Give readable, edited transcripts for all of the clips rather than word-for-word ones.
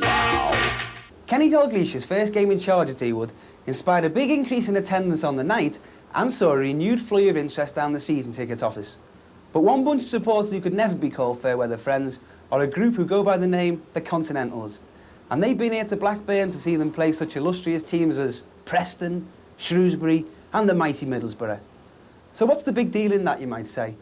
Wow. Kenny Dalglish's first game in charge at Ewood inspired a big increase in attendance on the night and saw a renewed flow of interest down the season ticket office. But one bunch of supporters who could never be called fair weather friends are a group who go by the name the Continentals. And they've been here to Blackburn to see them play such illustrious teams as Preston, Shrewsbury and the mighty Middlesbrough. So what's the big deal in that, you might say?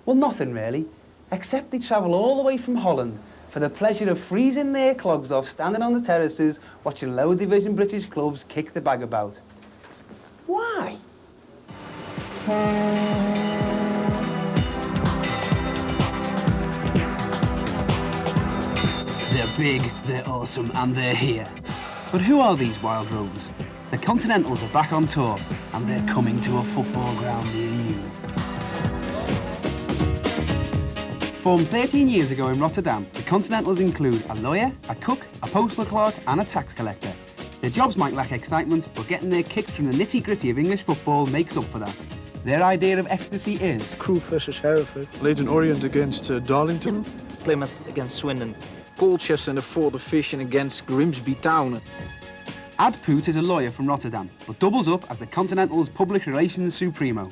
Well, nothing really, except they travel all the way from Holland for the pleasure of freezing their clogs off standing on the terraces watching lower division British clubs kick the bag about. Why? They're big, they're awesome, and they're here. But who are these wild rovers? The Continentals are back on tour, and they're coming to a football ground near you. Formed 13 years ago in Rotterdam, the Continentals include a lawyer, a cook, a postal clerk, and a tax collector. Their jobs might lack excitement, but getting their kicks from the nitty-gritty of English football makes up for that. Their idea of ecstasy is Crewe versus Hereford, Leyton Orient against Darlington, Plymouth against Swindon, Colchester in the 4th Division against Grimsby Town. Ad Poot is a lawyer from Rotterdam, but doubles up as the Continentals' public relations supremo.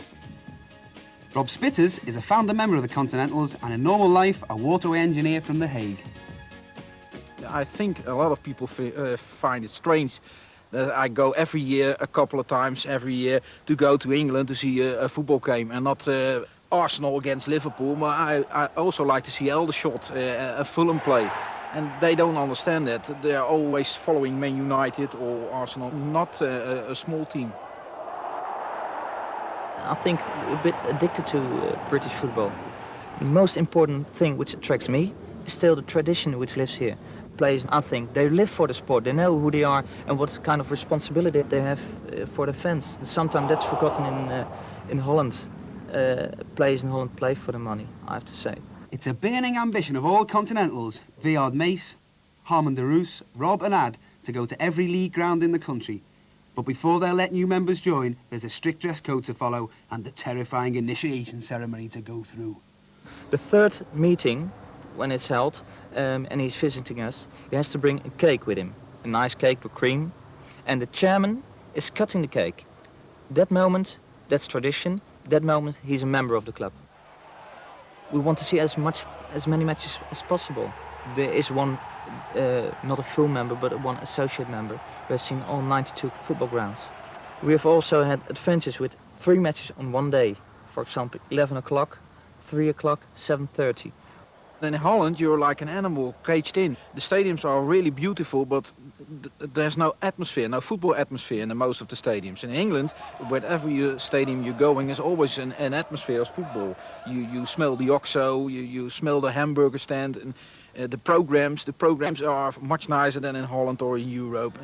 Rob Spitters is a founder member of the Continentals and in normal life a waterway engineer from The Hague. I think a lot of people find it strange that I go every year, a couple of times every year, to go to England to see a football game and not Arsenal against Liverpool, but I also like to see Aldershot, Fulham play. And they don't understand that. They're always following Man United or Arsenal, not a small team. I think a bit addicted to British football. The most important thing which attracts me is still the tradition which lives here. Players, I think, they live for the sport, they know who they are and what kind of responsibility they have for the fans. Sometimes that's forgotten in Holland. Players in Holland play for the money, I have to say. It's a burning ambition of all Continentals, Viard Mace, Harmon de Roos, Rob and Ad, to go to every league ground in the country. But before they'll let new members join, there's a strict dress code to follow and a terrifying initiation ceremony to go through. The third meeting, when it's held, and he's visiting us, he has to bring a cake with him. A nice cake with cream. And the chairman is cutting the cake. That moment, that's tradition. That moment, he's a member of the club. We want to see as many matches as possible. There is one, not a full member, but one associate member, who has seen all 92 football grounds. We have also had adventures with 3 matches on one day. For example, 11 o'clock, 3 o'clock, 7:30. In Holland, you're like an animal caged in. The stadiums are really beautiful, but there's no atmosphere, no football atmosphere in most of the stadiums. In England, whatever stadium you're going, is always an atmosphere of football. You smell the OXO, you smell the hamburger stand, and the programs are much nicer than in Holland or in Europe.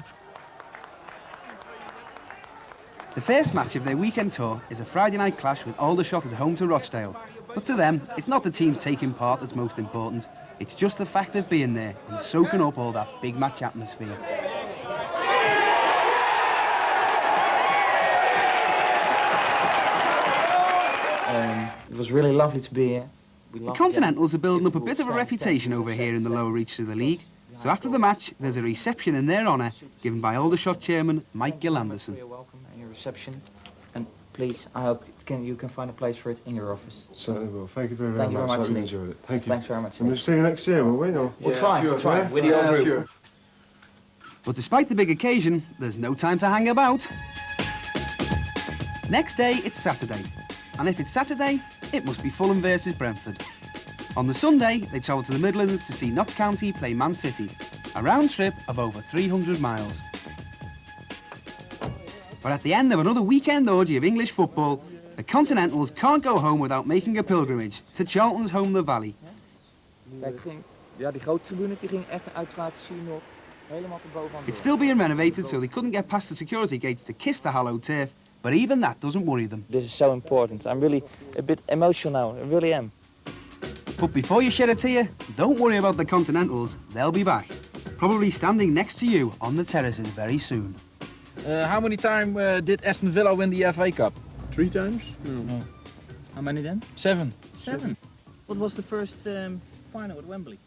The first match of their weekend tour is a Friday night clash with Aldershot at home to Rochdale. But to them, it's not the teams taking part that's most important. It's just the fact of being there and soaking up all that big match atmosphere. It was really lovely to be here. The Continentals are building up a bit of a reputation over here in the lower reaches of the league. So after the match, there's a reception in their honour given by Aldershot chairman Mike Gillanderson. You're welcome and your reception. And please, I hope you can find a place for it in your office. Certainly will. Thank you very, very Thank you much. very much. I really enjoyed it. Thank you. Thanks very much. And we'll see you next year, will we? No? We'll try. With the old group. But despite the big occasion, there's no time to hang about. Next day, it's Saturday. And if it's Saturday, it must be Fulham versus Brentford. On the Sunday, they travel to the Midlands to see Notts County play Man City, a round trip of over 300 miles. But at the end of another weekend orgy of English football, the Continentals can't go home without making a pilgrimage to Charlton's home the Valley. It's still being renovated, so they couldn't get past the security gates to kiss the hallowed turf, but even that doesn't worry them. This is so important. I'm really a bit emotional now. I really am. But before you shed a tear, don't worry about the Continentals. They'll be back, probably standing next to you on the terraces very soon. How many times did Aston Villa win the FA Cup? 3 times? No. How many then? 7. 7. What was the first final at Wembley?